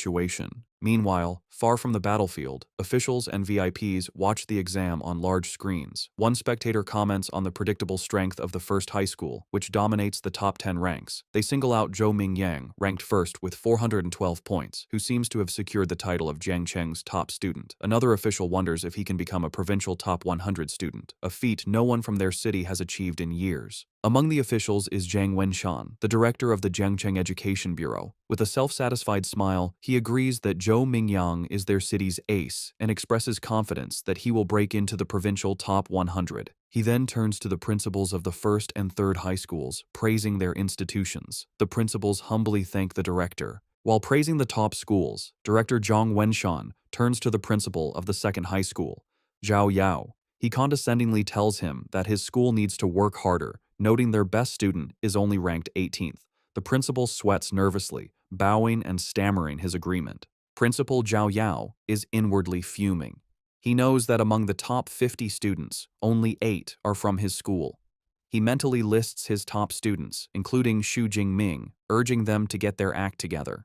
situation. Meanwhile, far from the battlefield, officials and VIPs watch the exam on large screens. One spectator comments on the predictable strength of the first high school, which dominates the top 10 ranks. They single out Zhou Mingyang, ranked first with 412 points, who seems to have secured the title of Jiangcheng's top student. Another official wonders if he can become a provincial top 100 student, a feat no one from their city has achieved in years. Among the officials is Zhang Wenshan, the director of the Jiangcheng Education Bureau. With a self-satisfied smile, he agrees that Zhou Mingyang is their city's ace and expresses confidence that he will break into the provincial top 100. He then turns to the principals of the first and third high schools, praising their institutions. The principals humbly thank the director. While praising the top schools, Director Zhang Wenshan turns to the principal of the second high school, Zhao Yao. He condescendingly tells him that his school needs to work harder, noting their best student is only ranked 18th. The principal sweats nervously, bowing and stammering his agreement. Principal Zhao Yao is inwardly fuming. He knows that among the top 50 students, only 8 are from his school. He mentally lists his top students, including Xu Jingming, urging them to get their act together.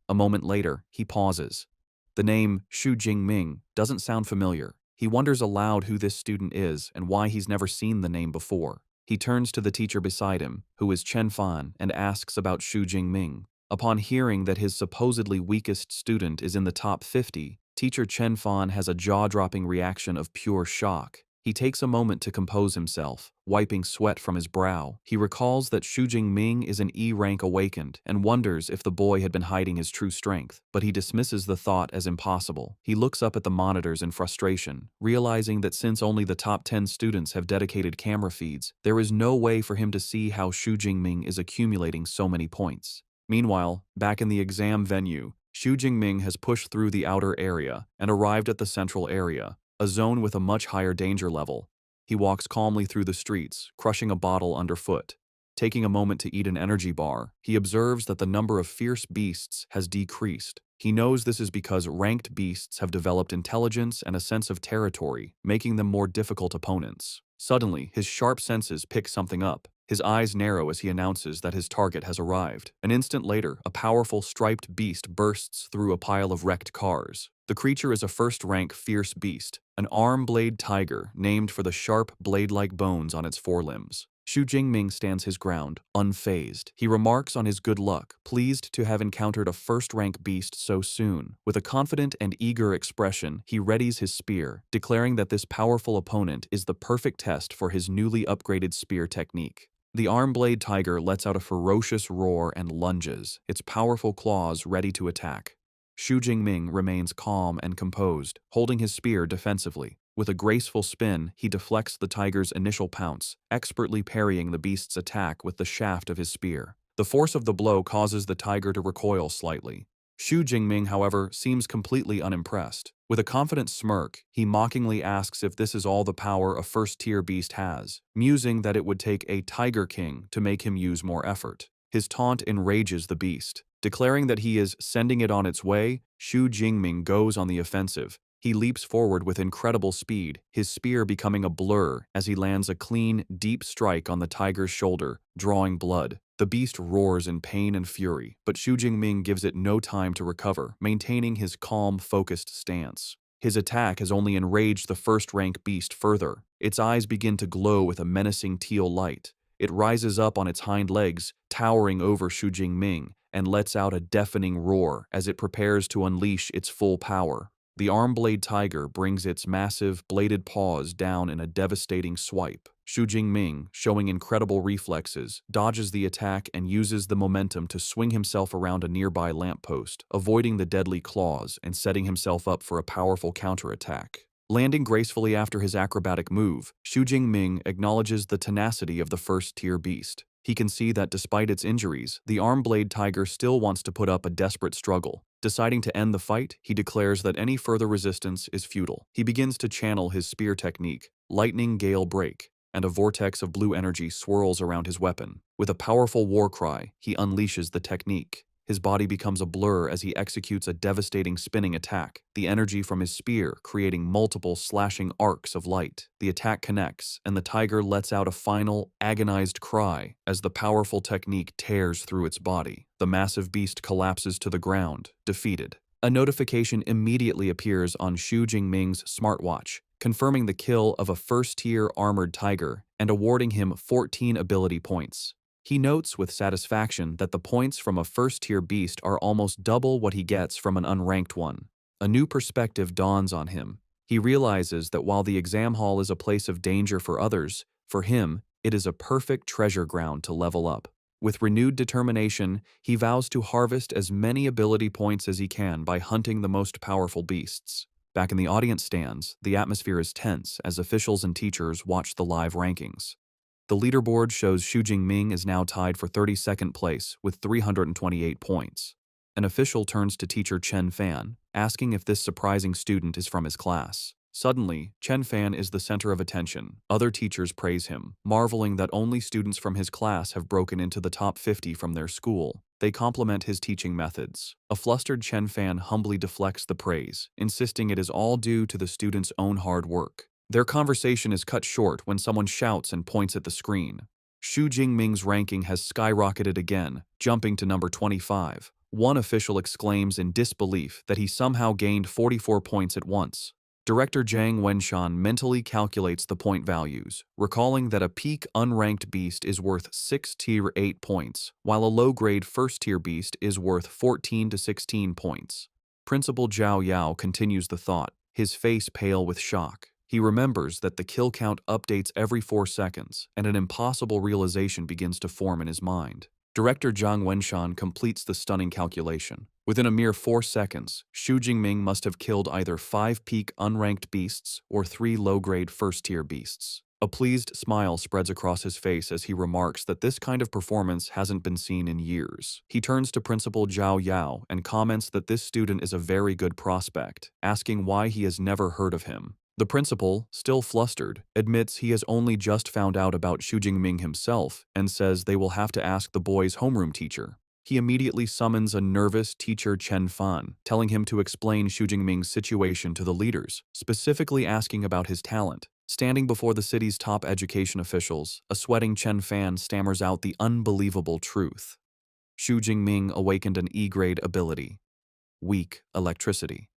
A moment later, he pauses. The name Xu Jingming doesn't sound familiar. He wonders aloud who this student is and why he's never seen the name before. He turns to the teacher beside him, who is Chen Fan, and asks about Xu Jingming. Upon hearing that his supposedly weakest student is in the top 50, teacher Chen Fan has a jaw-dropping reaction of pure shock. He takes a moment to compose himself, wiping sweat from his brow. He recalls that Xu Jingming is an E-rank awakened and wonders if the boy had been hiding his true strength, but he dismisses the thought as impossible. He looks up at the monitors in frustration, realizing that since only the top 10 students have dedicated camera feeds, there is no way for him to see how Xu Jingming is accumulating so many points. Meanwhile, back in the exam venue, Xu Jingming has pushed through the outer area and arrived at the central area, a zone with a much higher danger level. He walks calmly through the streets, crushing a bottle underfoot. Taking a moment to eat an energy bar, he observes that the number of fierce beasts has decreased. He knows this is because ranked beasts have developed intelligence and a sense of territory, making them more difficult opponents. Suddenly, his sharp senses pick something up. His eyes narrow as he announces that his target has arrived. An instant later, a powerful striped beast bursts through a pile of wrecked cars. The creature is a first-rank fierce beast, an arm-blade tiger named for the sharp, blade-like bones on its forelimbs. Xu Jingming stands his ground, unfazed. He remarks on his good luck, pleased to have encountered a first-rank beast so soon. With a confident and eager expression, he readies his spear, declaring that this powerful opponent is the perfect test for his newly upgraded spear technique. The arm-blade tiger lets out a ferocious roar and lunges, its powerful claws ready to attack. Xu Jingming remains calm and composed, holding his spear defensively. With a graceful spin, he deflects the tiger's initial pounce, expertly parrying the beast's attack with the shaft of his spear. The force of the blow causes the tiger to recoil slightly. Xu Jingming, however, seems completely unimpressed. With a confident smirk, he mockingly asks if this is all the power a first-tier beast has, musing that it would take a Tiger King to make him use more effort. His taunt enrages the beast. Declaring that he is sending it on its way, Xu Jingming goes on the offensive. He leaps forward with incredible speed, his spear becoming a blur as he lands a clean, deep strike on the tiger's shoulder, drawing blood. The beast roars in pain and fury, but Xu Jingming gives it no time to recover, maintaining his calm, focused stance. His attack has only enraged the first-rank beast further. Its eyes begin to glow with a menacing teal light. It rises up on its hind legs, towering over Xu Jingming, and lets out a deafening roar as it prepares to unleash its full power. The arm-blade tiger brings its massive, bladed paws down in a devastating swipe. Xu Jingming, showing incredible reflexes, dodges the attack and uses the momentum to swing himself around a nearby lamppost, avoiding the deadly claws and setting himself up for a powerful counterattack. Landing gracefully after his acrobatic move, Xu Jingming acknowledges the tenacity of the first-tier beast. He can see that despite its injuries, the arm-blade tiger still wants to put up a desperate struggle. Deciding to end the fight, he declares that any further resistance is futile. He begins to channel his spear technique, Lightning Gale Break, and a vortex of blue energy swirls around his weapon. With a powerful war cry, he unleashes the technique. His body becomes a blur as he executes a devastating spinning attack, the energy from his spear creating multiple slashing arcs of light. The attack connects, and the tiger lets out a final, agonized cry as the powerful technique tears through its body. The massive beast collapses to the ground, defeated. A notification immediately appears on Xu Jingming's smartwatch, confirming the kill of a first-tier armored tiger and awarding him 14 ability points. He notes with satisfaction that the points from a first-tier beast are almost double what he gets from an unranked one. A new perspective dawns on him. He realizes that while the exam hall is a place of danger for others, for him, it is a perfect treasure ground to level up. With renewed determination, he vows to harvest as many ability points as he can by hunting the most powerful beasts. Back in the audience stands, the atmosphere is tense as officials and teachers watch the live rankings. The leaderboard shows Xu Jingming is now tied for 32nd place with 328 points. An official turns to teacher Chen Fan, asking if this surprising student is from his class. Suddenly, Chen Fan is the center of attention. Other teachers praise him, marveling that only students from his class have broken into the top 50 from their school. They compliment his teaching methods. A flustered Chen Fan humbly deflects the praise, insisting it is all due to the student's own hard work. Their conversation is cut short when someone shouts and points at the screen. Xu Jingming's ranking has skyrocketed again, jumping to number 25. One official exclaims in disbelief that he somehow gained 44 points at once. Director Zhang Wenshan mentally calculates the point values, recalling that a peak unranked beast is worth 6 tier 8 points, while a low-grade first-tier beast is worth 14 to 16 points. Principal Zhao Yao continues the thought, his face pale with shock. He remembers that the kill count updates every 4 seconds, and an impossible realization begins to form in his mind. Director Zhang Wenshan completes the stunning calculation. Within a mere 4 seconds, Xu Jingming must have killed either 5 peak unranked beasts or 3 low-grade first-tier beasts. A pleased smile spreads across his face as he remarks that this kind of performance hasn't been seen in years. He turns to Principal Zhao Yao and comments that this student is a very good prospect, asking why he has never heard of him. The principal, still flustered, admits he has only just found out about Xu Jingming himself and says they will have to ask the boy's homeroom teacher. He immediately summons a nervous teacher Chen Fan, telling him to explain Xu Jingming's situation to the leaders, specifically asking about his talent. Standing before the city's top education officials, a sweating Chen Fan stammers out the unbelievable truth. Xu Jingming awakened an E-grade ability. Weak electricity.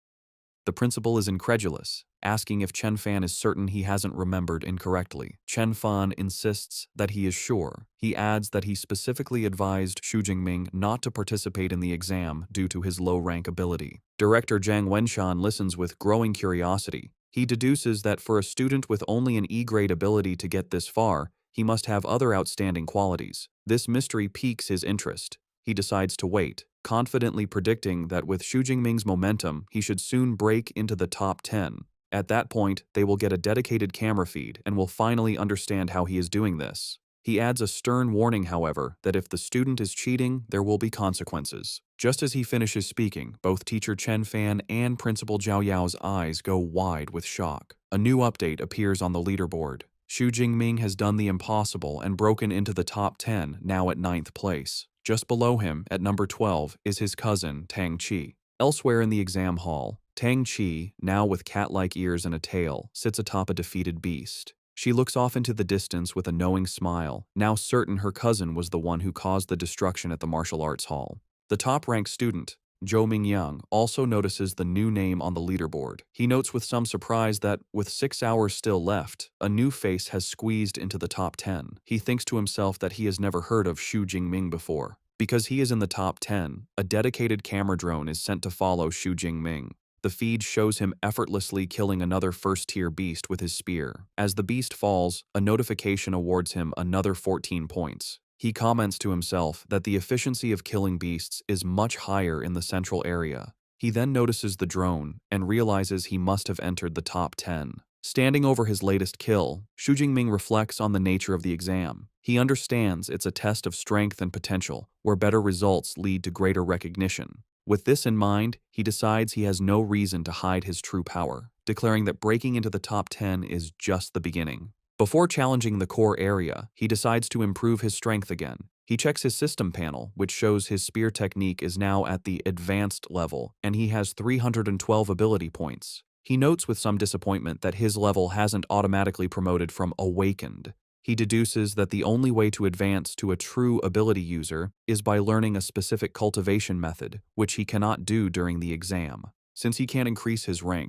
The principal is incredulous, asking if Chen Fan is certain he hasn't remembered incorrectly. Chen Fan insists that he is sure. He adds that he specifically advised Xu Jingming not to participate in the exam due to his low-rank ability. Director Zhang Wenshan listens with growing curiosity. He deduces that for a student with only an E-grade ability to get this far, he must have other outstanding qualities. This mystery piques his interest. He decides to wait, confidently predicting that with Xu Jingming's momentum, he should soon break into the top 10. At that point, they will get a dedicated camera feed and will finally understand how he is doing this. He adds a stern warning, however, that if the student is cheating, there will be consequences. Just as he finishes speaking, both teacher Chen Fan and Principal Zhao Yao's eyes go wide with shock. A new update appears on the leaderboard. Xu Jingming has done the impossible and broken into the top 10, now at 9th place. Just below him, at number 12, is his cousin, Tang Qi. Elsewhere in the exam hall, Tang Qi, now with cat-like ears and a tail, sits atop a defeated beast. She looks off into the distance with a knowing smile, now certain her cousin was the one who caused the destruction at the martial arts hall. The top-ranked student, Zhou Mingyang, also notices the new name on the leaderboard. He notes with some surprise that, with 6 hours still left, a new face has squeezed into the top 10. He thinks to himself that he has never heard of Xu Jingming before. Because he is in the top 10, a dedicated camera drone is sent to follow Xu Jingming. The feed shows him effortlessly killing another first-tier beast with his spear. As the beast falls, a notification awards him another 14 points. He comments to himself that the efficiency of killing beasts is much higher in the central area. He then notices the drone and realizes he must have entered the top 10. Standing over his latest kill, Xu Jingming reflects on the nature of the exam. He understands it's a test of strength and potential, where better results lead to greater recognition. With this in mind, he decides he has no reason to hide his true power, declaring that breaking into the top 10 is just the beginning. Before challenging the core area, he decides to improve his strength again. He checks his system panel, which shows his spear technique is now at the advanced level, and he has 312 ability points. He notes with some disappointment that his level hasn't automatically promoted from awakened. He deduces that the only way to advance to a true ability user is by learning a specific cultivation method, which he cannot do during the exam. Since he can't increase his rank,